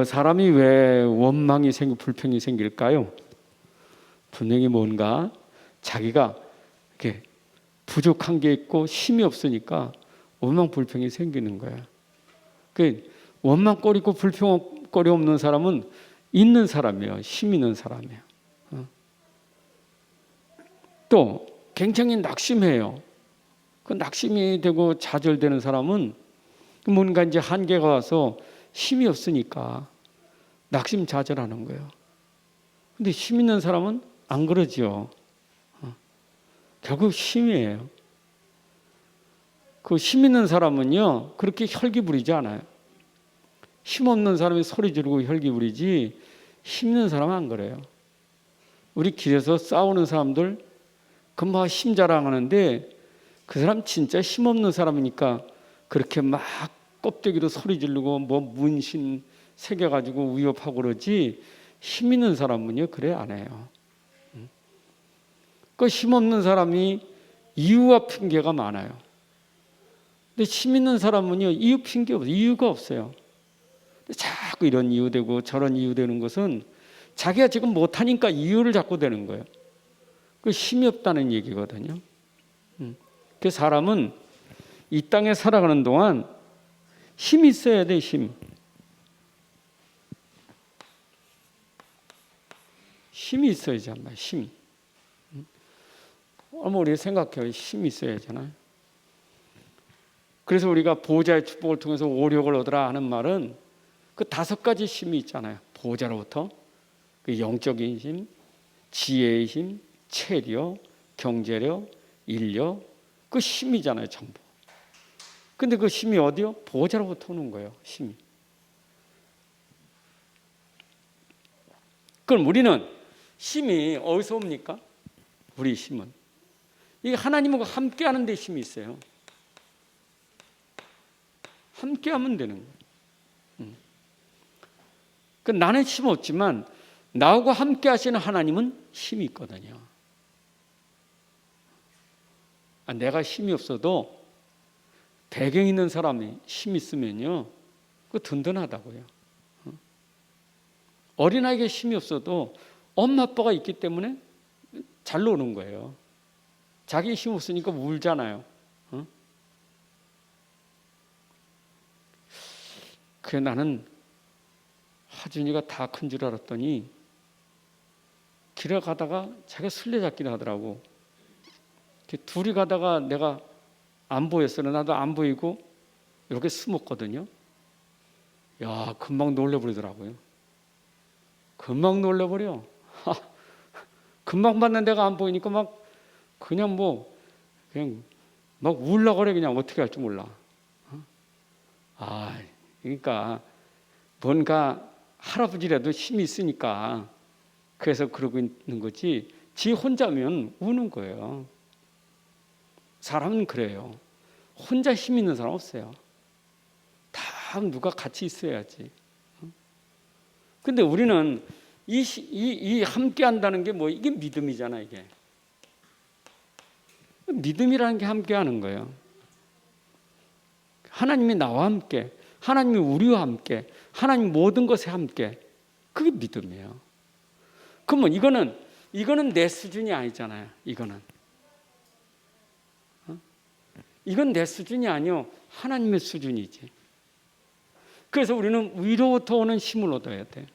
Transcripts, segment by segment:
사람이 왜 원망이 생기고 불평이 생길까요? 분명히 뭔가 자기가 이렇게 부족한 게 있고 힘이 없으니까 원망 불평이 생기는 거야. 그 원망거리 있고 불평거리 없는 사람은 있는 사람이에요. 힘 있는 사람이에요. 또 굉장히 낙심해요. 그 낙심이 되고 좌절되는 사람은 뭔가 이제 한계가 와서 힘이 없으니까 낙심 좌절하는 거예요. 근데 힘 있는 사람은 안 그러죠. 결국 힘이에요. 그 힘 있는 사람은요 그렇게 혈기 부리지 않아요. 힘 없는 사람이 소리 지르고 혈기 부리지 힘 있는 사람은 안 그래요. 우리 길에서 싸우는 사람들 금방 힘 자랑하는데 그 사람 진짜 힘 없는 사람이니까 그렇게 막 껍데기로 소리 지르고 뭐 문신 새겨가지고 위협하고 그러지 힘 있는 사람은요 그래 안 해요. 그 힘 없는 사람이 이유와 핑계가 많아요. 근데 힘 있는 사람은요 이유 핑계 없어요. 이유가 없어요. 자꾸 이런 이유 되고 저런 이유 되는 것은 자기가 지금 못하니까 이유를 자꾸 되는 거예요. 그 힘이 없다는 얘기거든요. 그 사람은 이 땅에 살아가는 동안 힘이 있어야 돼. 힘이 있어야지 한번 힘. 우리 생각해요. 힘이 있어야잖아요. 그래서 우리가 보호자의 축복을 통해서 오력을 얻으라 하는 말은 그 5가지 힘이 있잖아요. 보호자로부터 그 영적인 힘, 지혜의 힘, 체력, 경제력, 인력 그 힘이잖아요. 전부. 근데 그 힘이 어디요? 보호자로부터 오는 거예요. 힘이. 그럼 우리는 힘이 어디서 옵니까? 우리 힘은 이게 하나님과 함께하는 데 힘이 있어요. 함께하면 되는 거예요. 그 나는 힘 없지만 나하고 함께하시는 하나님은 힘이 있거든요. 내가 힘이 없어도 배경 있는 사람이 힘이 있으면요, 그 든든하다고요. 어린아이에게 힘이 없어도 엄마 아빠가 있기 때문에 잘 노는 거예요. 자기 힘 없으니까 울잖아요. 그래 나는 하준이가 다 큰 줄 알았더니 길에 가다가 자기가 술래잡기를 하더라고. 둘이 가다가 내가 안 보였어요. 나도 안 보이고 이렇게 숨었거든요. 야, 금방 놀래버리더라고요. 금방 놀래버려. 금방 봤는 데가 안 보이니까 막 그냥 막 울라 그래. 그냥 어떻게 할 줄 몰라. 그러니까 뭔가 할아버지라도 힘이 있으니까 그래서 그러고 있는 거지. 지 혼자면 우는 거예요. 사람은 그래요. 혼자 힘 있는 사람 없어요. 다 누가 같이 있어야지. 근데 우리는 이 함께 한다는 게 이게 믿음이잖아, 이게. 믿음이라는 게 함께 하는 거예요. 하나님이 나와 함께, 하나님이 우리와 함께, 하나님 모든 것에 함께. 그게 믿음이에요. 그러면 이거는 내 수준이 아니잖아요. 이건 내 수준이 아니요. 하나님의 수준이지. 그래서 우리는 위로부터 오는 힘을 얻어야 돼.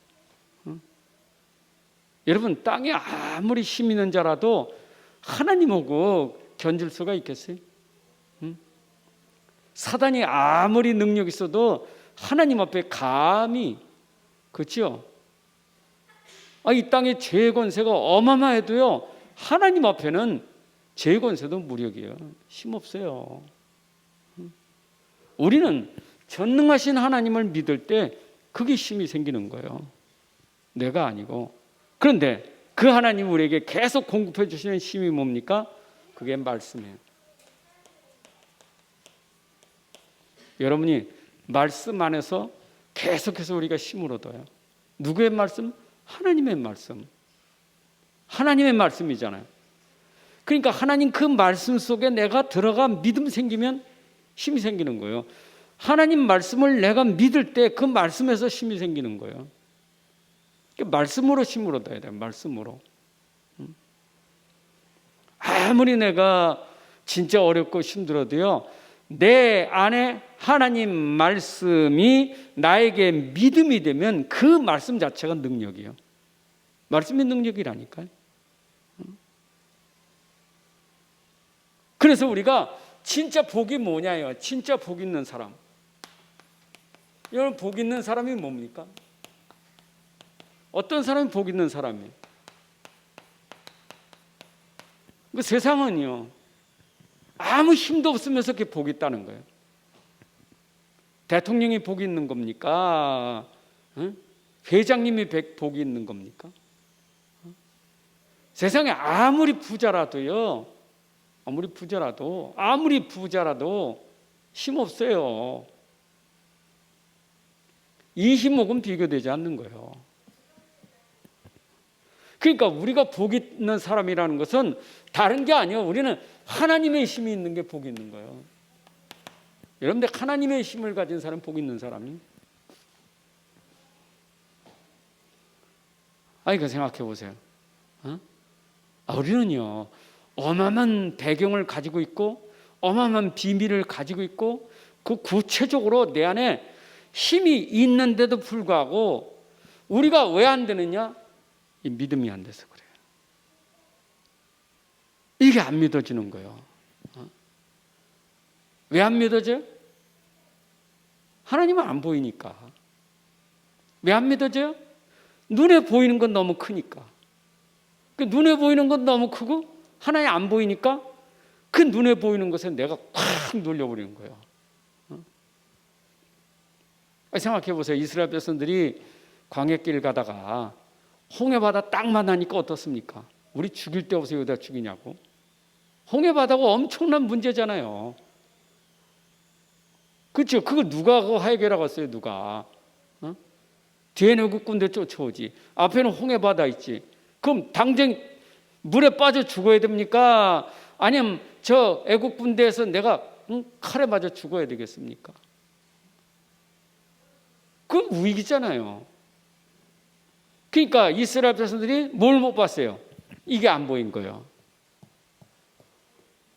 여러분, 땅에 아무리 힘 있는 자라도 하나님하고 견줄 수가 있겠어요? 사단이 아무리 능력 있어도 하나님 앞에 감히, 그렇죠? 이 땅의 죄의 권세가 어마어마해도요, 하나님 앞에는 죄의 권세도 무력이에요. 힘없어요. 우리는 전능하신 하나님을 믿을 때 그게 힘이 생기는 거예요. 내가 아니고. 그런데 그 하나님 우리에게 계속 공급해 주시는 힘이 뭡니까? 그게 말씀이에요. 여러분이 말씀 안에서 계속해서 우리가 힘을 얻어요. 누구의 말씀? 하나님의 말씀. 하나님의 말씀이잖아요. 그러니까 하나님 그 말씀 속에 내가 들어가 믿음 생기면 힘이 생기는 거예요. 하나님 말씀을 내가 믿을 때 그 말씀에서 힘이 생기는 거예요. 말씀으로 힘을 얻어야 돼요. 말씀으로. 아무리 내가 진짜 어렵고 힘들어도요, 내 안에 하나님 말씀이 나에게 믿음이 되면 그 말씀 자체가 능력이에요. 말씀이 능력이라니까요. 그래서 우리가 진짜 복이 뭐냐요? 진짜 복 있는 사람. 여러분, 복 있는 사람이 뭡니까? 어떤 사람이 복 있는 사람이에요? 그 세상은요, 아무 힘도 없으면서 그게 복이 있다는 거예요. 대통령이 복이 있는 겁니까? 회장님이 복이 있는 겁니까? 세상에 아무리 부자라도 힘없어요. 이 힘하고는 비교되지 않는 거예요. 그러니까 우리가 복 있는 사람이라는 것은 다른 게 아니에요. 우리는 하나님의 힘이 있는 게 복이 있는 거예요. 여러분들, 하나님의 힘을 가진 사람 복 있는 사람이. 아니, 그 생각해 보세요. 우리는요, 어마어마한 배경을 가지고 있고 어마어마한 비밀을 가지고 있고 그 구체적으로 내 안에 힘이 있는데도 불구하고 우리가 왜 안 되느냐? 이 믿음이 안 돼서 그래요. 이게 안 믿어지는 거예요. 왜 안 믿어져요? 하나님은 안 보이니까. 왜 안 믿어져요? 눈에 보이는 건 너무 크니까. 그 눈에 보이는 건 너무 크고 하나님 안 보이니까 그 눈에 보이는 것에 내가 콱 눌려버리는 거예요. 생각해 보세요. 이스라엘 백성들이 광야길 가다가 홍해바다 딱 만나니까 어떻습니까? 우리 죽일 데 없어요. 여기다 죽이냐고. 홍해바다가 엄청난 문제잖아요. 그렇죠? 그거 누가 해결하고 갔어요? 누가? 뒤에는 그 군대 쫓아오지. 앞에는 홍해바다 있지. 그럼 당장 물에 빠져 죽어야 됩니까? 아니면 저 애국 군대에서 내가 칼에 맞아 죽어야 되겠습니까? 그건 위기잖아요. 그러니까 이스라엘 백성들이 뭘 못 봤어요? 이게 안 보인 거예요.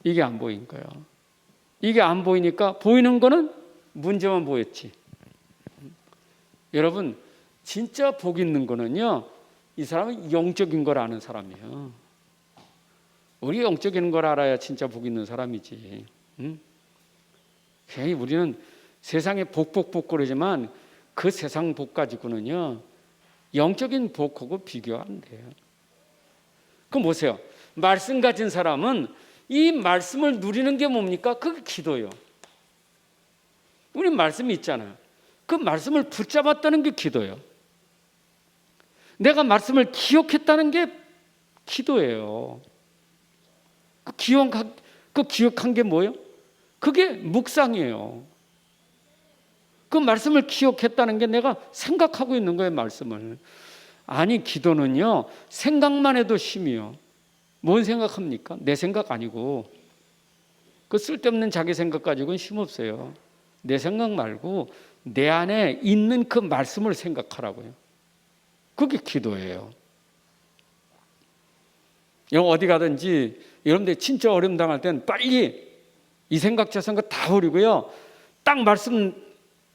이게 안 보인 거예요. 이게 안 보이니까 보이는 거는 문제만 보였지. 여러분, 진짜 복 있는 거는요, 이 사람은 영적인 걸 아는 사람이에요. 우리 영적인 걸 알아야 진짜 복 있는 사람이지. 괜히 우리는 세상에 복 그러지만 그 세상 복 가지고는요, 영적인 복하고 비교 안 돼요. 그럼 보세요. 말씀 가진 사람은 이 말씀을 누리는 게 뭡니까? 그게 기도예요. 우리 말씀이 있잖아요. 그 말씀을 붙잡았다는 게 기도예요. 내가 말씀을 기억했다는 게 기도예요. 그 기억한 게 뭐예요? 그게 묵상이에요. 그 말씀을 기억했다는 게 내가 생각하고 있는 거예요, 말씀을. 아니, 기도는요, 생각만 해도 힘이요. 뭔 생각합니까? 내 생각 아니고. 그 쓸데없는 자기 생각 가지고는 힘없어요. 내 생각 말고 내 안에 있는 그 말씀을 생각하라고요. 그게 기도예요. 어디 가든지 여러분들 진짜 어려움 당할 때는 빨리 이 생각 저 생각 다 버리고요. 딱 말씀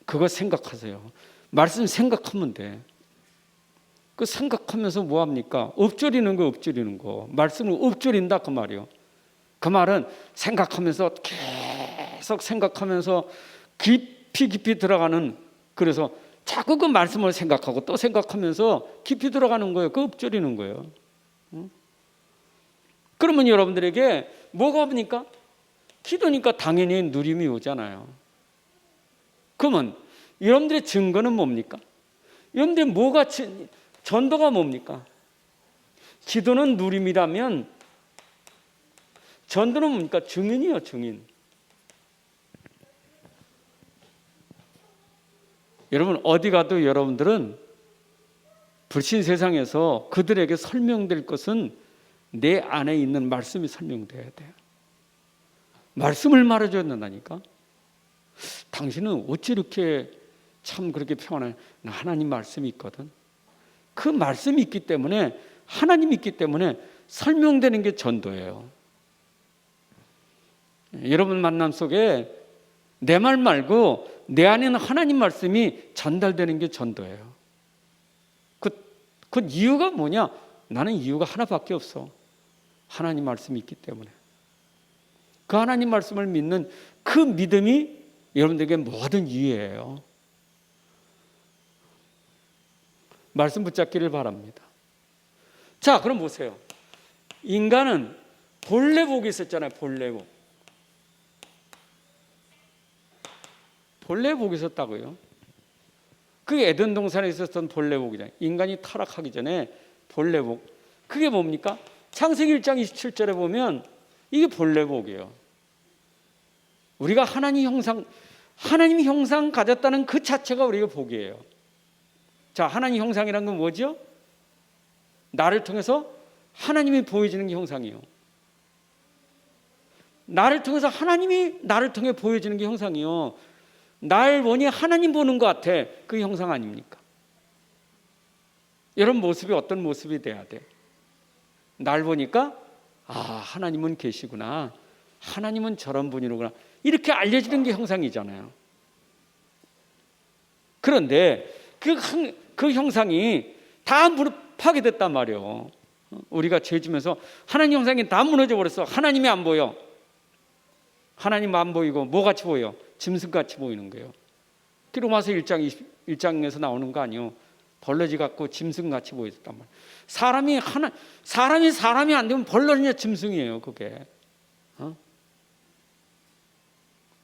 그거 생각하세요. 말씀 생각하면 돼. 그 생각하면서 뭐 합니까? 엎조리는 거. 말씀을 엎조린다 그 말이요. 그 말은 생각하면서 계속 생각하면서 깊이 들어가는, 그래서 자꾸 그 말씀을 생각하고 또 생각하면서 깊이 들어가는 거예요. 그 엎조리는 거예요. 그러면 여러분들에게 뭐가 옵니까? 기도니까 당연히 누림이 오잖아요. 그러면 여러분들의 증거는 뭡니까? 여러분들의 전도가 뭡니까? 기도는 누림이라면 전도는 뭡니까? 증인이요, 증인. 여러분, 어디 가도 여러분들은 불신 세상에서 그들에게 설명될 것은 내 안에 있는 말씀이 설명돼야 돼요. 말씀을 말해줘야 된다니까. 당신은 어찌 이렇게 참 그렇게 평안해? 나 하나님 말씀이 있거든. 그 말씀이 있기 때문에, 하나님이 있기 때문에 설명되는 게 전도예요. 여러분 만남 속에 내 말 말고 내 안에는 하나님 말씀이 전달되는 게 전도예요. 그 이유가 뭐냐? 나는 이유가 하나밖에 없어. 하나님 말씀이 있기 때문에. 그 하나님 말씀을 믿는 그 믿음이 여러분들에게 모든 이유예요. 말씀 붙잡기를 바랍니다. 자, 그럼 보세요. 인간은 본래복이 있었잖아요. 본래복. 본래복이 있었다고요. 그게 에덴 동산에 있었던 본래복이잖아요. 인간이 타락하기 전에 본래복. 그게 뭡니까? 창세기 1장 27절에 보면 이게 본래복이에요. 우리가 하나님이 형상 가졌다는 그 자체가 우리가 복이에요. 자, 하나님 형상이란 건 뭐죠? 나를 통해서 하나님이 보여지는 게 형상이에요. 나를 통해서 하나님이 나를 통해 보여지는 게 형상이에요. 날 보니 하나님 보는 것 같아. 그게 형상 아닙니까? 이런 모습이 어떤 모습이 돼야 돼? 날 보니까 하나님은 계시구나. 하나님은 저런 분이로구나. 이렇게 알려지는 게 형상이잖아요. 그런데 그 형상이 다 파괴됐단 말이에요. 우리가 죄 지면서 하나님 형상이 다 무너져 버렸어. 하나님이 안 보여. 하나님 안 보이고 뭐 같이 보여? 짐승같이 보이는 거예요. 로마서 1장에서 나오는 거 아니에요. 벌러지 같고 짐승같이 보였단 말이에요. 사람이 안 되면 벌러지냐 짐승이에요. 그게.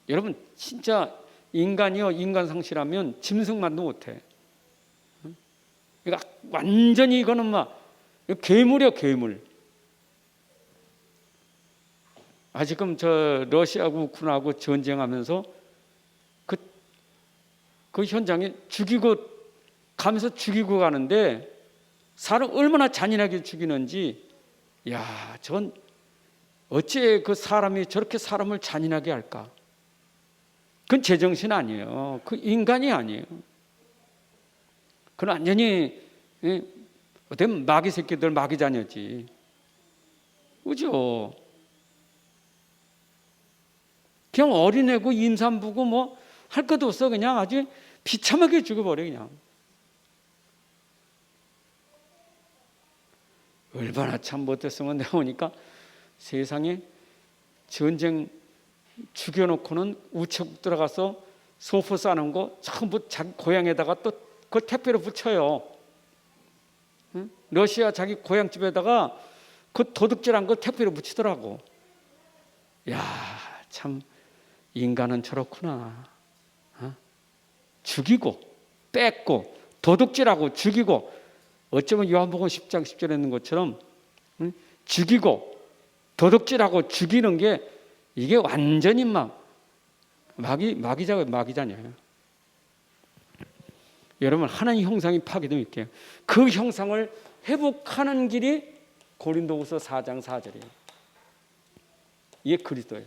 여러분 진짜 인간이요, 인간 상실하면 짐승만도 못해. 그러니까 완전히 이거는 막 괴물이야, 괴물. 지금 저 러시아하고 우크라이나하고 전쟁하면서 그 현장에 가면서 죽이고 가는데 사람 얼마나 잔인하게 죽이는지, 전 어째 그 사람이 저렇게 사람을 잔인하게 할까? 그건 제정신 아니에요. 그 인간이 아니에요. 그건 완전히 어떤 마귀 새끼들, 마귀 자녀지. 그죠? 그냥 어린애고 임산부고 뭐 할 것도 없어. 그냥 아주 비참하게 죽어버려. 그냥 얼마나 참 못했으면 내가 보니까 세상에 전쟁 죽여놓고는 우체국 들어가서 소포 싸는 거 전부 자기 고향에다가 또 그걸 택배로 붙여요. 러시아 자기 고향집에다가 그 도둑질한 걸 택배로 붙이더라고. 참 인간은 저렇구나. 죽이고 뺏고 도둑질하고 죽이고, 어쩌면 요한복음 10장 10절에 있는 것처럼 죽이고 도둑질하고 죽이는 게 이게 완전히 마귀자녀예요. 여러분 하나님 형상이 파괴되면 있게요. 그 형상을 회복하는 길이 고린도후서 4장 4절이에요. 이게 그리스도예요.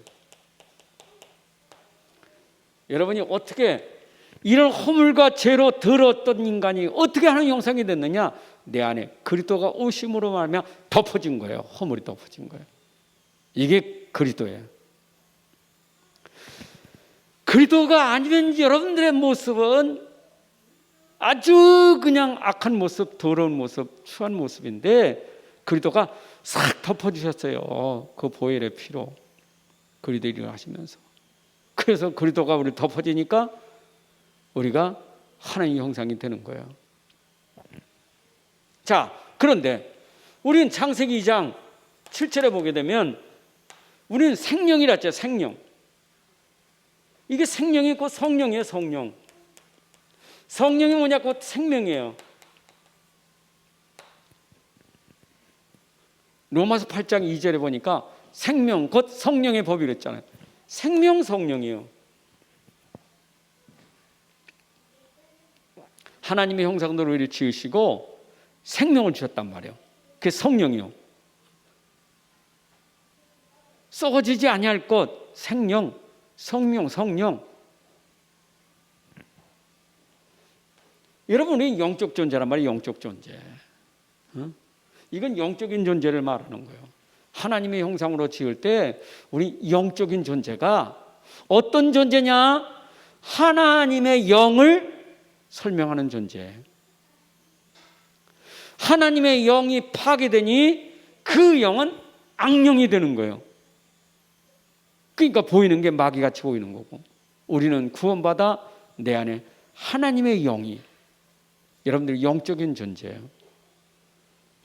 여러분이 어떻게 이런 허물과 죄로 더러웠던 인간이 어떻게 하나님 형상이 됐느냐? 내 안에 그리스도가 오심으로 말하면 덮어진 거예요. 허물이 덮어진 거예요. 이게 그리스도예요. 그리스도가 아니면 여러분들의 모습은 아주 그냥 악한 모습, 더러운 모습, 추한 모습인데 그리스도가 싹 덮어주셨어요. 그 보혈의 피로 그리스도 일을 하시면서. 그래서 그리스도가 우리 덮어지니까 우리가 하나님의 형상이 되는 거예요. 자, 그런데 우리는 창세기 2장 7절에 보게 되면 우리는 생명이라 했죠. 생명. 이게 생명이 곧 성령이에요. 성령. 성령이 뭐냐? 곧 생명이에요. 로마서 8장 2절에 보니까 생명 곧 성령의 법이 그랬잖아요. 생명, 성령이에요. 하나님의 형상대로 우리를 지으시고 생명을 주셨단 말이에요. 그게 성령이요. 썩어지지 아니할 것, 생명, 성령. 여러분, 우리 영적 존재란 말이에요. 영적 존재. 이건 영적인 존재를 말하는 거예요. 하나님의 형상으로 지을 때 우리 영적인 존재가 어떤 존재냐? 하나님의 영을 설명하는 존재. 하나님의 영이 파괴되니 그 영은 악령이 되는 거예요. 그러니까 보이는 게 마귀같이 보이는 거고, 우리는 구원받아 내 안에 하나님의 영이, 여러분들 영적인 존재예요.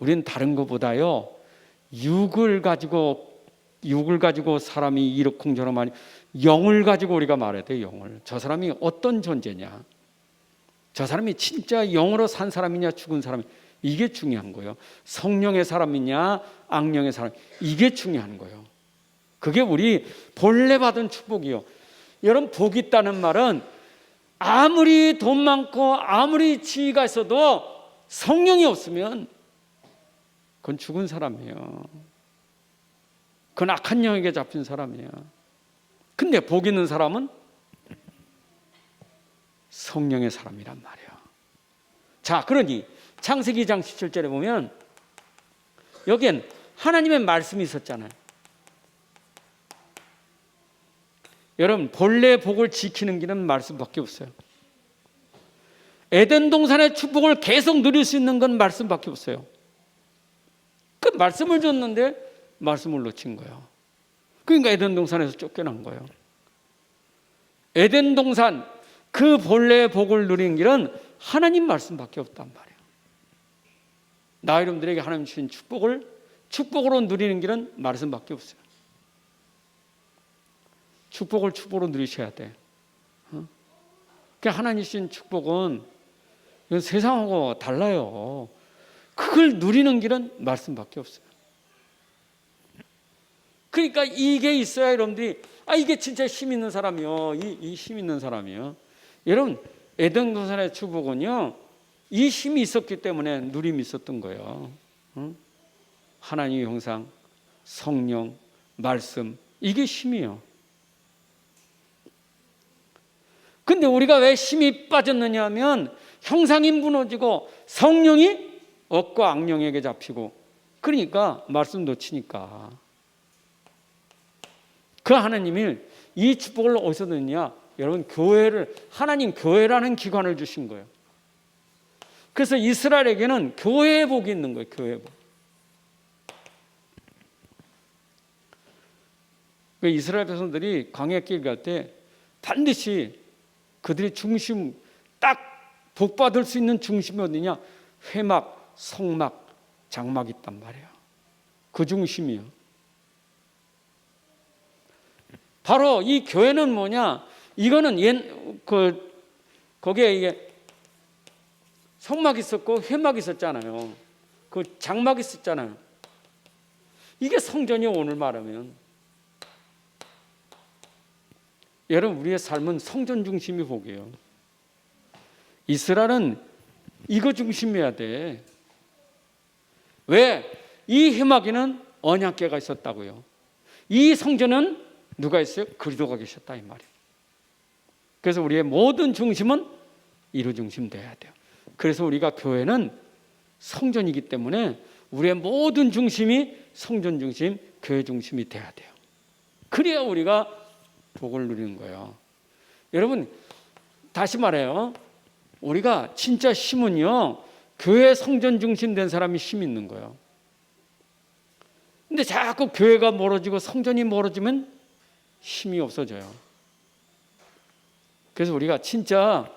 우리는 다른 것보다요, 육을 가지고 사람이 이러쿵저러쿵 많이, 영을 가지고 우리가 말해야 돼요. 영을. 저 사람이 어떤 존재냐, 저 사람이 진짜 영으로 산 사람이냐 죽은 사람이, 이게 중요한 거예요. 성령의 사람이냐 악령의 사람, 이게 중요한 거예요. 그게 우리 본래 받은 축복이요. 여러분, 복 있다는 말은 아무리 돈 많고 아무리 지위가 있어도 성령이 없으면 그건 죽은 사람이에요. 그건 악한 영에게 잡힌 사람이에요. 근데 복 있는 사람은 성령의 사람이란 말이에요. 자, 그러니 창세기 2장 17절에 보면 여기엔 하나님의 말씀이 있었잖아요. 여러분, 본래 복을 지키는 길은 말씀밖에 없어요. 에덴 동산의 축복을 계속 누릴 수 있는 건 말씀밖에 없어요. 그 말씀을 줬는데 말씀을 놓친 거예요. 그러니까 에덴 동산에서 쫓겨난 거예요. 에덴 동산 그 본래의 복을 누리는 길은 하나님 말씀밖에 없단 말이에요. 나 여러분들에게 하나님 주신 축복으로 누리는 길은 말씀밖에 없어요. 축복으로 누리셔야 돼. 그러니까 하나님 주신 축복은 이건 세상하고 달라요. 그걸 누리는 길은 말씀밖에 없어요. 그러니까 이게 있어야 여러분들이, 이게 진짜 힘 있는 사람이요. 이 힘 있는 사람이요. 여러분, 에덴 동산의 축복은요, 이 힘이 있었기 때문에 누림이 있었던 거예요. 하나님의 형상, 성령, 말씀, 이게 힘이에요. 근데 우리가 왜 힘이 빠졌느냐 하면 형상이 무너지고 성령이 억과 악령에게 잡히고, 그러니까 말씀 놓치니까. 그 하나님이 이 축복을 어디서 넣느냐? 여러분, 하나님 교회라는 기관을 주신 거예요. 그래서 이스라엘에게는 교회의 복이 있는 거예요. 교회의 복. 이스라엘 백성들이 광야길 갈 때 반드시 그들의 중심, 딱 복 받을 수 있는 중심이 어디냐? 회막, 성막, 장막이 있단 말이에요. 그 중심이요. 바로 이 교회는 뭐냐? 이거는 거기에 이게 성막이 있었고 회막이 있었잖아요. 그 장막이 있었잖아요. 이게 성전이요, 오늘 말하면. 여러분, 우리의 삶은 성전 중심이 복이에요. 이스라엘은 이거 중심이어야 돼. 왜? 이 회막에는 언약궤가 있었다고요. 이 성전은 누가 있어요? 그리스도가 계셨다, 이 말이에요. 그래서 우리의 모든 중심은 이루 중심 돼야 돼요. 그래서 우리가 교회는 성전이기 때문에 우리의 모든 중심이 성전 중심, 교회 중심이 돼야 돼요. 그래야 우리가 복을 누리는 거예요. 여러분, 다시 말해요. 우리가 진짜 힘은요, 교회 성전 중심 된 사람이 힘 있는 거예요. 근데 자꾸 교회가 멀어지고 성전이 멀어지면 힘이 없어져요. 그래서 우리가 진짜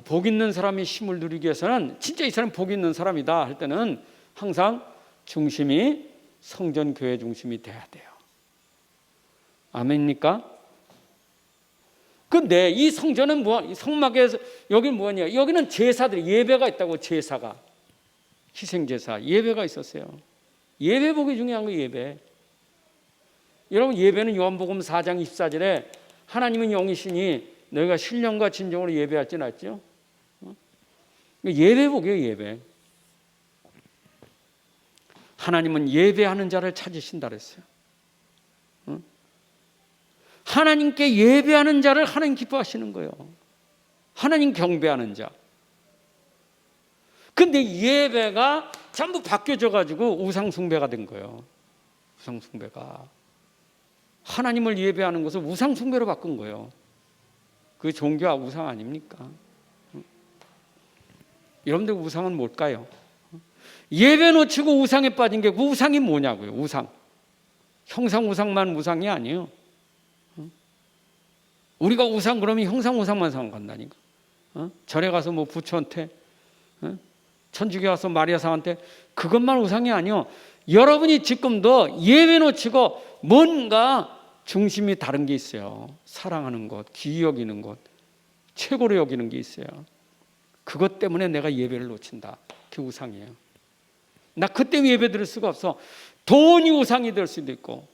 복 있는 사람이 힘을 누리기 위해서는, 진짜 이 사람 복 있는 사람이다 할 때는 항상 중심이 성전 교회 중심이 돼야 돼요. 아멘입니까? 근데 이 성전은 이 성막에서 여기는 뭐냐? 여기는 제사들이, 예배가 있다고. 제사가, 희생제사, 예배가 있었어요. 예배 복이 중요한 거예요. 예배. 여러분, 예배는 요한복음 4장 24절에 하나님은 영이시니 너희가 신령과 진정으로 예배할지 않았죠? 예배 복이에요. 예배. 하나님은 예배하는 자를 찾으신다 그랬어요. 하나님께 예배하는 자를 하나님 기뻐하시는 거예요. 하나님 경배하는 자. 근데 예배가 전부 바뀌어져 가지고 우상 숭배가 된 거예요. 우상 숭배가. 하나님을 예배하는 것을 우상 숭배로 바꾼 거예요. 그 종교와 우상 아닙니까? 여러분들 우상은 뭘까요? 예배 놓치고 우상에 빠진 게 그 우상이 뭐냐고요. 우상. 형상 우상만 우상이 아니에요. 우리가 우상 그러면 형상 우상만 생각한다니까. 절에 가서 뭐 부처한테, 천주교 가서 마리아 상한테, 그것만 우상이 아니요. 여러분이 지금도 예배 놓치고 뭔가 중심이 다른 게 있어요. 사랑하는 것, 귀히 여기는 것, 최고로 여기는 게 있어요. 그것 때문에 내가 예배를 놓친다. 그게 우상이에요. 나 그때 예배 드릴 수가 없어. 돈이 우상이 될 수도 있고,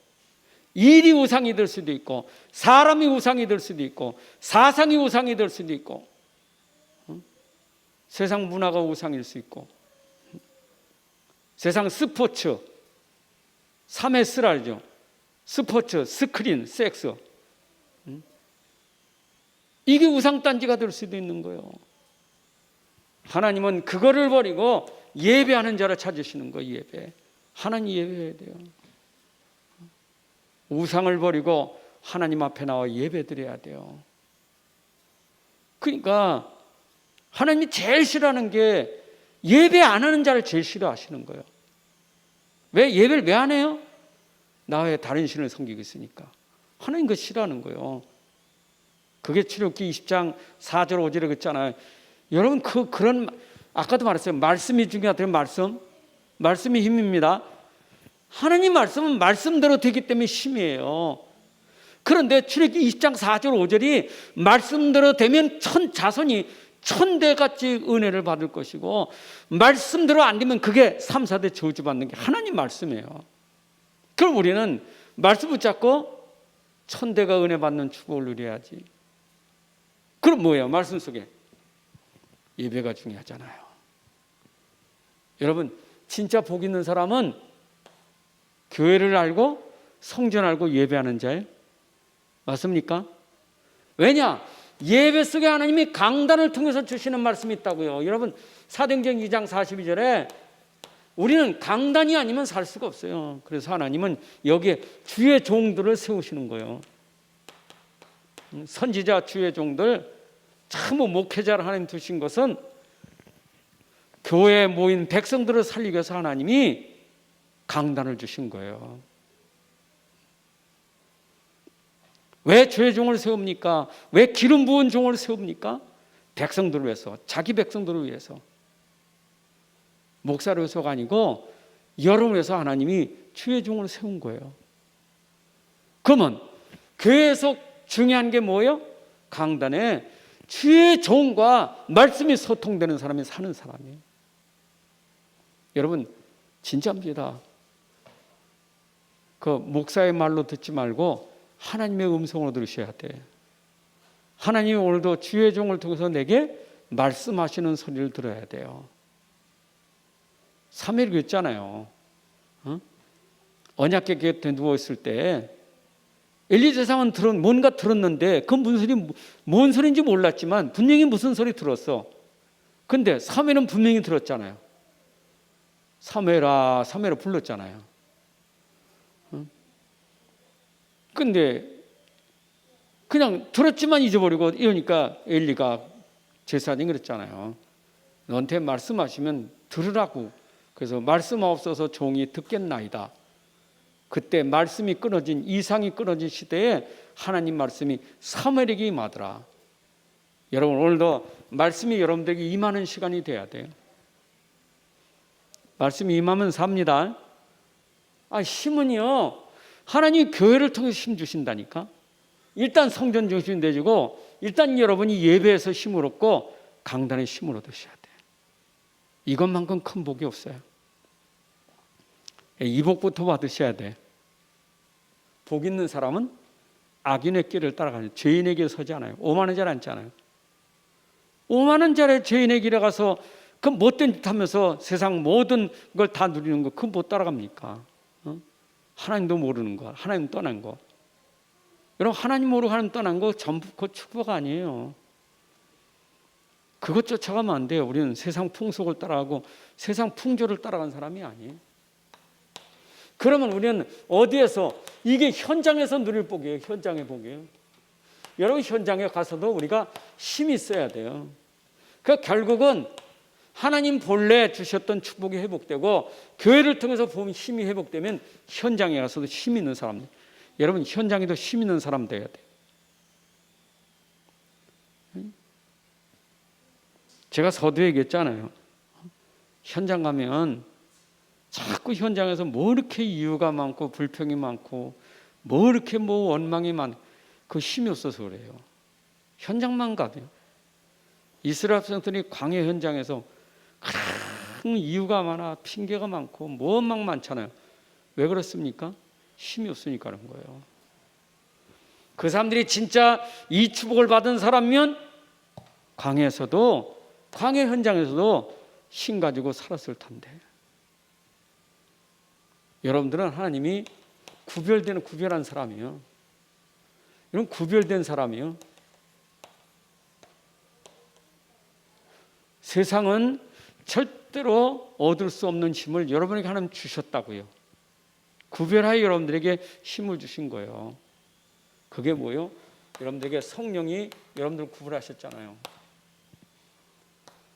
일이 우상이 될 수도 있고, 사람이 우상이 될 수도 있고, 사상이 우상이 될 수도 있고, 세상 문화가 우상일 수 있고, 세상 스포츠, 3S라 알죠? 스포츠, 스크린, 섹스, 이게 우상단지가 될 수도 있는 거예요. 하나님은 그거를 버리고 예배하는 자를 찾으시는 거예요. 예배. 하나님 예배해야 돼요. 우상을 버리고 하나님 앞에 나와 예배 드려야 돼요. 그러니까 하나님이 제일 싫어하는 게 예배 안 하는 자를 제일 싫어하시는 거예요. 왜? 예배를 왜 안 해요? 나 왜 다른 신을 섬기고 있으니까. 하나님 그거 싫어하는 거예요. 그게 출애굽기 20장 4절 5절에 그랬잖아요. 여러분 그런 아까도 말했어요. 말씀이 중요하다면 말씀이 힘입니다. 하나님 말씀은 말씀대로 되기 때문에 힘이에요. 그런데 출애굽기 20장 4절 5절이 말씀대로 되면 자손이 천대같이 은혜를 받을 것이고, 말씀대로 안 되면 그게 3, 4대 저주받는 게 하나님 말씀이에요. 그럼 우리는 말씀 붙잡고 천대가 은혜 받는 축복을 누려야지. 그럼 뭐예요? 말씀 속에 예배가 중요하잖아요. 여러분, 진짜 복 있는 사람은 교회를 알고 성전 알고 예배하는 자예요. 맞습니까? 왜냐? 예배 속에 하나님이 강단을 통해서 주시는 말씀이 있다고요. 여러분, 사도행전 2장 42절에 우리는 강단이 아니면 살 수가 없어요. 그래서 하나님은 여기에 주의 종들을 세우시는 거예요. 선지자 주의 종들, 참 목회자를 하나님 두신 것은 교회에 모인 백성들을 살리기 위해서 하나님이 강단을 주신 거예요. 왜 주의 종을 세웁니까? 왜 기름 부은 종을 세웁니까? 백성들을 위해서, 자기 백성들을 위해서. 목사를 위해서가 아니고 여러분을 위해서 하나님이 주의 종을 세운 거예요. 그러면 교회에서 중요한 게 뭐예요? 강단에 주의 종과 말씀이 소통되는 사람이 사는 사람이에요. 여러분, 진짜입니다. 그 목사의 말로 듣지 말고 하나님의 음성으로 들으셔야 돼. 하나님이 오늘도 주의 종을 통해서 내게 말씀하시는 소리를 들어야 돼요. 사무엘이 그랬잖아요. 언약궤 곁에 누워있을 때 엘리 제사장은 뭔가 들었는데 그 뭔 소리인지 몰랐지만 분명히 무슨 소리 들었어. 근데 사무엘은 분명히 들었잖아요. 사무엘아 불렀잖아요. 근데 그냥 들었지만 잊어버리고 이러니까 엘리가 제사장이 그랬잖아요. 너한테 말씀하시면 들으라고. 그래서 말씀하옵소서 종이 듣겠나이다. 그때 말씀이 끊어진, 이상이 끊어진 시대에 하나님 말씀이 사무엘에게 임하더라. 여러분, 오늘도 말씀이 여러분들에게 임하는 시간이 돼야 돼요. 말씀이 임하면 삽니다. 힘은요, 하나님이 교회를 통해서 힘 주신다니까. 일단 성전 중심이 되시고, 일단 여러분이 예배에서 힘을 얻고 강단의 힘을 얻으셔야 돼요. 이것만큼 큰 복이 없어요. 이 복부터 받으셔야 돼. 복 있는 사람은 악인의 길을 따라가는, 죄인의 길에 서지 않아요. 오만한 자를 앉지 않아요. 오만한 자의 죄인의 길에 가서 그 못된 짓 하면서 세상 모든 걸 다 누리는 거, 그거 못 따라갑니까? 하나님도 모르는 거, 하나님 떠난 거. 여러분, 하나님 모르고 하나님 떠난 거 전부 그 축복 아니에요. 그것 쫓아가면 안 돼요. 우리는 세상 풍속을 따라가고 세상 풍조를 따라간 사람이 아니에요. 그러면 우리는 어디에서, 이게 현장에서 누릴 복이에요. 현장의 복이에요. 여러분, 현장에 가서도 우리가 힘이 있어야 돼요. 그 결국은 하나님 본래 주셨던 축복이 회복되고 교회를 통해서 보면 힘이 회복되면 현장에 가서도 힘 있는 사람, 여러분 현장에도 힘 있는 사람 돼야 돼요. 제가 서두에 얘기했잖아요. 현장 가면 자꾸 현장에서 뭐 이렇게 이유가 많고 불평이 많고 뭐 이렇게 뭐 원망이 많고 그 힘이 없어서 그래요. 현장만 가면. 이스라엘 백성들이 광야 현장에서 큰 이유가 많아, 핑계가 많고 뭐 막 많잖아요. 왜 그렇습니까? 힘이 없으니까 그런 거예요. 그 사람들이 진짜 이 축복을 받은 사람이면 광야에서도, 광야 현장에서도 힘 가지고 살았을 텐데. 여러분들은 하나님이 구별한 사람이에요. 이런 구별된 사람이에요. 세상은 절대로 얻을 수 없는 힘을 여러분에게 하나님 주셨다고요. 구별하여 여러분들에게 힘을 주신 거예요. 그게 뭐예요? 여러분들에게 성령이 여러분들을 구별하셨잖아요.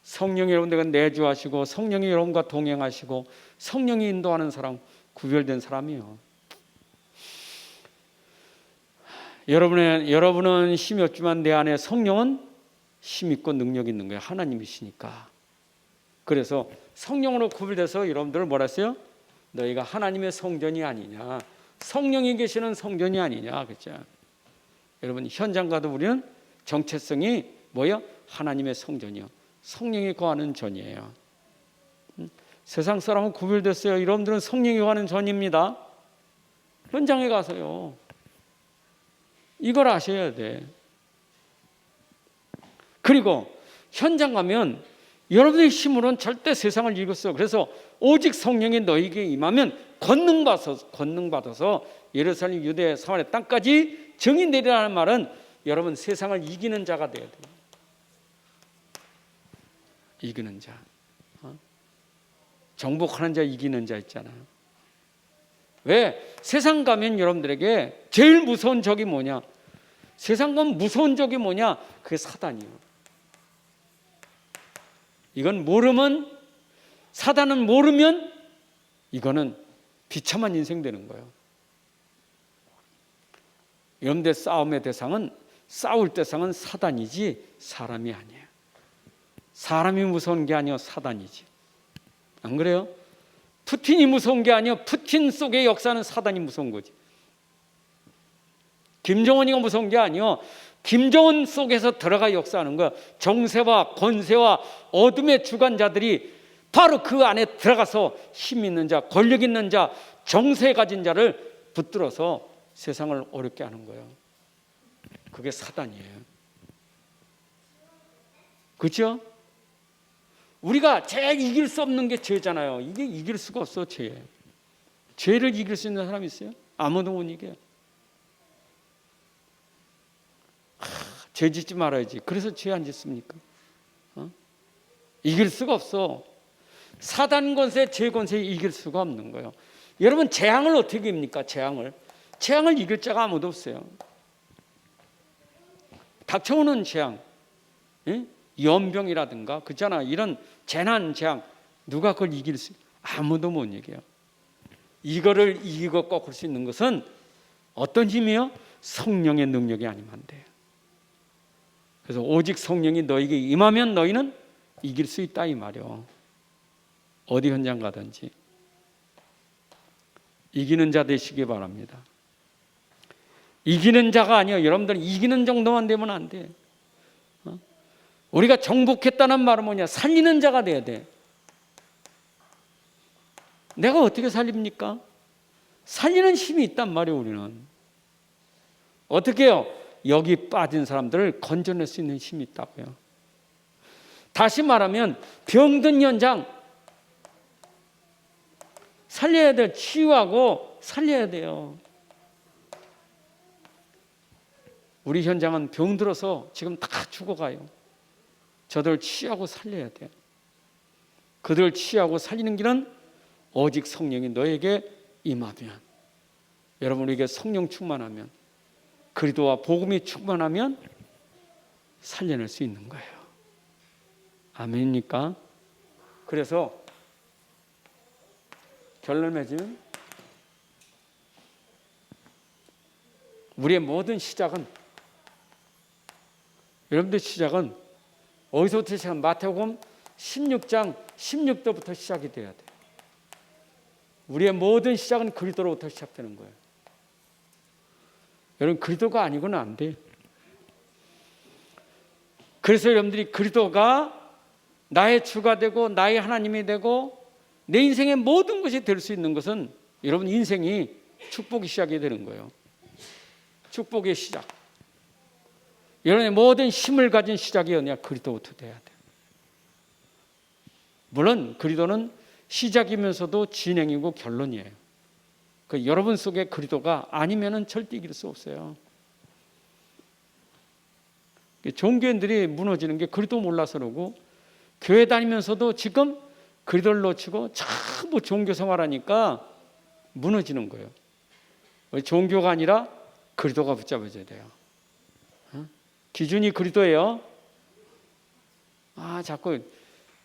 성령이 여러분들에게 내주하시고 성령이 여러분과 동행하시고 성령이 인도하는 사람, 구별된 사람이에요. 여러분은 힘이 없지만 내 안에 성령은 힘 있고 능력 있는 거예요. 하나님이시니까. 그래서 성령으로 구별돼서 여러분들을 뭐라 했어요? 너희가 하나님의 성전이 아니냐, 성령이 계시는 성전이 아니냐, 그렇죠? 여러분 현장 가도 우리는 정체성이 뭐예요? 하나님의 성전이요, 성령이 거하는 전이에요. 세상 사람은 구별됐어요. 여러분들은 성령이 거하는 전입니다. 현장에 가서요, 이걸 아셔야 돼. 그리고 현장 가면 여러분의 힘으로는 절대 세상을 이길 수 없어요. 그래서 오직 성령이 너에게 임하면 권능 받아서 예루살렘, 유대, 사마리아 땅까지 정의 내리라는 말은 여러분 세상을 이기는 자가 돼야 돼요. 이기는 자, 정복하는 자, 이기는 자 있잖아요. 왜? 세상 가면 여러분들에게 제일 무서운 적이 뭐냐? 세상 가면 무서운 적이 뭐냐? 그게 사단이에요. 이건 모르면, 사단은 모르면 이거는 비참한 인생 되는 거예요. 여러분들 싸움의 대상은, 싸울 대상은 사단이지 사람이 아니에요. 사람이 무서운 게 아니요, 사단이지. 안 그래요? 푸틴이 무서운 게 아니요, 푸틴 속의 역사는 사단이 무서운 거지. 김정은이가 무서운 게 아니요, 김정은 속에서 들어가 역사하는 거야. 정세와 권세와 어둠의 주관자들이 바로 그 안에 들어가서 힘 있는 자, 권력 있는 자, 정세 가진 자를 붙들어서 세상을 어렵게 하는 거예요. 그게 사단이에요. 그렇죠? 우리가 제일 이길 수 없는 게 죄잖아요. 이게 이길 수가 없어, 죄. 죄를 이길 수 있는 사람이 있어요? 아무도 못 이겨요. 죄 짓지 말아야지. 그래서 죄 안 짓습니까? 이길 수가 없어. 사단 권세, 죄 권세 이길 수가 없는 거예요. 여러분 재앙을 어떻게 이깁니까? 재앙을 이길 자가 아무도 없어요. 닥쳐오는 재앙, 연병이라든가 그잖아, 이런 재난, 재앙, 누가 그걸 이길 수? 아무도 못 이겨요. 이거를 이기고 꺾을 수 있는 것은 어떤 힘이요? 성령의 능력이 아니면 안 돼요. 그래서 오직 성령이 너에게 임하면 너희는 이길 수 있다 이 말이요. 어디 현장 가든지 이기는 자 되시기 바랍니다. 이기는 자가 아니요, 여러분들은 이기는 정도만 되면 안 돼. 우리가 정복했다는 말은 뭐냐? 살리는 자가 돼야 돼. 내가 어떻게 살립니까? 살리는 힘이 있단 말이에요. 우리는 어떻게 해요? 여기 빠진 사람들을 건져낼 수 있는 힘이 있다고요. 다시 말하면 병든 현장 살려야 돼요. 치유하고 살려야 돼요. 우리 현장은 병들어서 지금 다 죽어가요. 저들을 치유하고 살려야 돼요. 그들을 치유하고 살리는 길은 오직 성령이 너에게 임하면, 여러분에게 성령 충만하면, 그리스도와 복음이 충만하면 살려낼 수 있는 거예요. 아멘입니까? 그래서 결론 맺으면 우리의 모든 시작은, 여러분들 시작은 어디서부터 시작하면 마태복음 16장 16절부터 시작이 돼야 돼요. 우리의 모든 시작은 그리스도로부터 시작되는 거예요. 여러분, 그리스도가 아니고는 안 돼요. 그래서 여러분들이 그리스도가 나의 주가 되고 나의 하나님이 되고 내 인생의 모든 것이 될 수 있는 것은 여러분 인생이 축복이 시작이 되는 거예요. 축복의 시작. 여러분의 모든 힘을 가진 시작이 어디냐? 그리스도부터 돼야 돼요. 물론 그리스도는 시작이면서도 진행이고 결론이에요. 그 여러분 속에 그리스도가 아니면은 절대 이길 수 없어요. 종교인들이 무너지는 게 그리스도 몰라서 그러고, 교회 다니면서도 지금 그리스도를 놓치고 전부 종교 생활하니까 무너지는 거예요. 종교가 아니라 그리스도가 붙잡아져야 돼요. 기준이 그리스도예요. 자꾸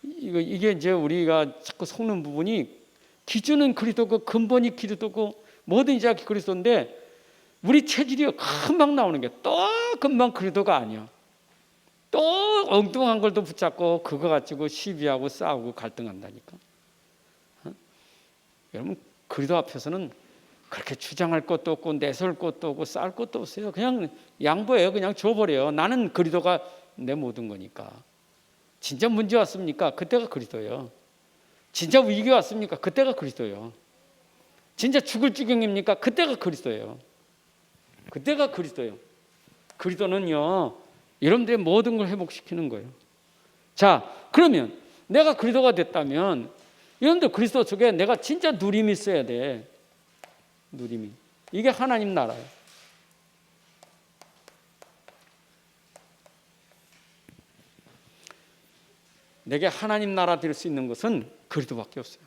이게 이제 우리가 자꾸 속는 부분이, 기준은 그리스도고 근본이 그리스도고 뭐든지 다 그리스도인데 우리 체질이 금방 나오는 게 또 금방 그리스도가 아니야. 또 엉뚱한 걸 또 붙잡고 그거 가지고 시비하고 싸우고 갈등한다니까. 여러분, 그리스도 앞에서는 그렇게 주장할 것도 없고 내세울 것도 없고 싸울 것도 없어요. 그냥 양보해요. 그냥 줘버려요. 나는 그리스도가 내 모든 거니까. 진짜 문제 왔습니까? 그때가 그리스도예요. 진짜 위기 왔습니까? 그때가 그리스도예요. 진짜 죽을 지경입니까? 그때가 그리스도예요. 그때가 그리스도예요. 그리스도는요, 여러분들의 모든 걸 회복시키는 거예요. 자, 그러면 내가 그리스도가 됐다면 여러분들 그리스도 속에 내가 진짜 누림이 있어야 돼. 누림이. 이게 하나님 나라예요. 내게 하나님 나라 될 수 있는 것은 그리스도밖에 없어요.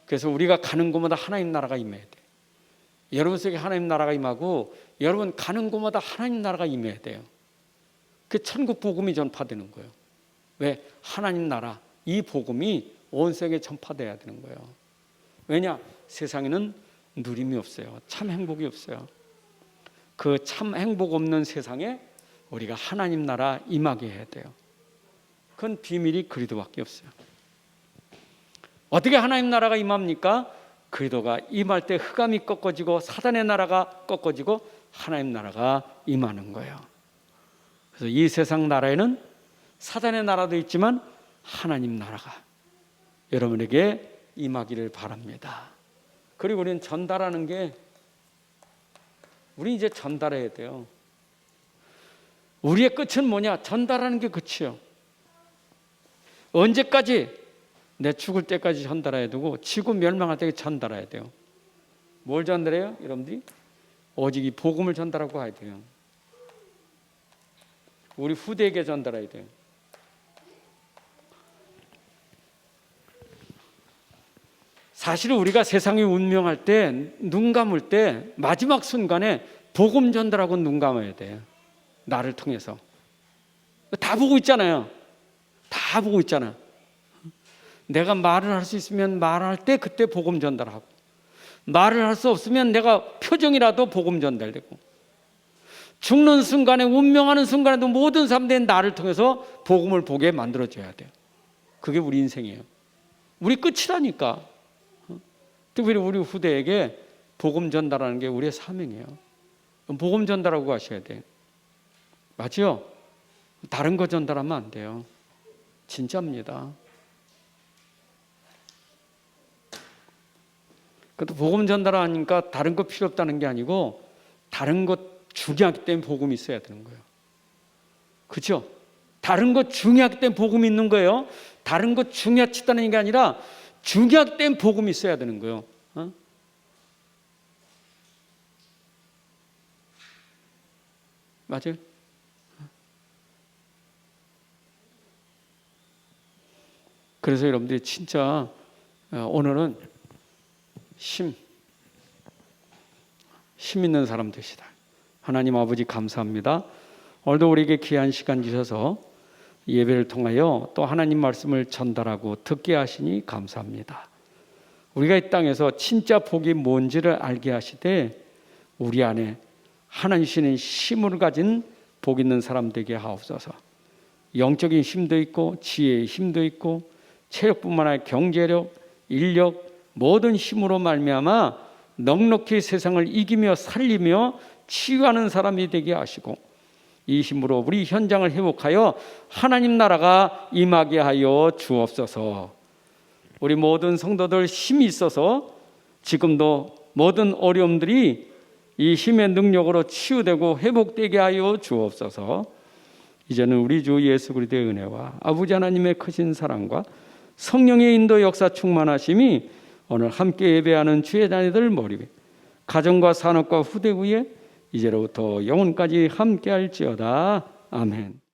그래서 우리가 가는 곳마다 하나님 나라가 임해야 돼. 여러분 속에 하나님 나라가 임하고 여러분 가는 곳마다 하나님 나라가 임해야 돼요. 그 천국 복음이 전파되는 거예요. 왜? 하나님 나라, 이 복음이 온 세계에 전파돼야 되는 거예요. 왜냐? 세상에는 누림이 없어요. 참 행복이 없어요. 그 참 행복 없는 세상에 우리가 하나님 나라 임하게 해야 돼요. 그건 비밀이 그리스도밖에 없어요. 어떻게 하나님 나라가 임합니까? 그리스도가 임할 때 흑암이 꺾어지고 사단의 나라가 꺾어지고 하나님 나라가 임하는 거예요. 그래서 이 세상 나라에는 사단의 나라도 있지만 하나님 나라가 여러분에게 임하기를 바랍니다. 그리고 우리는 전달하는 게, 우리 이제 전달해야 돼요. 우리의 끝은 뭐냐? 전달하는 게 끝이요. 언제까지? 내 죽을 때까지 전달해야 되고 지구 멸망할 때까지 전달해야 돼요. 뭘 전달해요? 여러분들이 오직 이 복음을 전달하고 가야 돼요. 우리 후대에게 전달해야 돼요. 사실은 우리가 세상이 운명할 때, 눈 감을 때 마지막 순간에 복음 전달하고 눈 감아야 돼요. 나를 통해서. 다 보고 있잖아요. 다 보고 있잖아. 내가 말을 할 수 있으면 말할 때 그때 복음 전달하고, 말을 할 수 없으면 내가 표정이라도 복음 전달되고, 죽는 순간에, 운명하는 순간에도 모든 사람들이 나를 통해서 복음을 보게 만들어줘야 돼요. 그게 우리 인생이에요. 우리 끝이라니까. 특별히 우리 후대에게 복음 전달하는 게 우리의 사명이에요. 복음 전달하고 가셔야 돼요. 맞죠? 다른 거 전달하면 안 돼요. 진짜입니다. 그것도 복음 전달하니까 다른 거 필요 없다는 게 아니고 다른 것 중요하기 때문에 복음이 있어야 되는 거예요. 그렇죠? 다른 것 중요하기 때문에 복음이 있는 거예요. 다른 것 중요하지 않다는 게 아니라 중요하기 때문에 복음이 있어야 되는 거예요. 맞아요? 그래서 여러분들이 진짜 오늘은 힘 있는 사람 되시다. 하나님 아버지 감사합니다. 오늘도 우리에게 귀한 시간 주셔서 예배를 통하여 또 하나님 말씀을 전달하고 듣게 하시니 감사합니다. 우리가 이 땅에서 진짜 복이 뭔지를 알게 하시되 우리 안에 하나님 주시는 힘을 가진 복 있는 사람 되게 하옵소서. 영적인 힘도 있고 지혜의 힘도 있고 체력뿐만 아니라 경제력, 인력 모든 힘으로 말미암아 넉넉히 세상을 이기며 살리며 치유하는 사람이 되게 하시고 이 힘으로 우리 현장을 회복하여 하나님 나라가 임하게 하여 주옵소서. 우리 모든 성도들 힘이 있어서 지금도 모든 어려움들이 이 힘의 능력으로 치유되고 회복되게 하여 주옵소서. 이제는 우리 주 예수 그리스도의 은혜와 아버지 하나님의 크신 사랑과 성령의 인도 역사 충만하심이 오늘 함께 예배하는 주의 자녀들 머리 위 가정과 산업과 후대 위에 이제로부터 영원까지 함께할지어다. 아멘.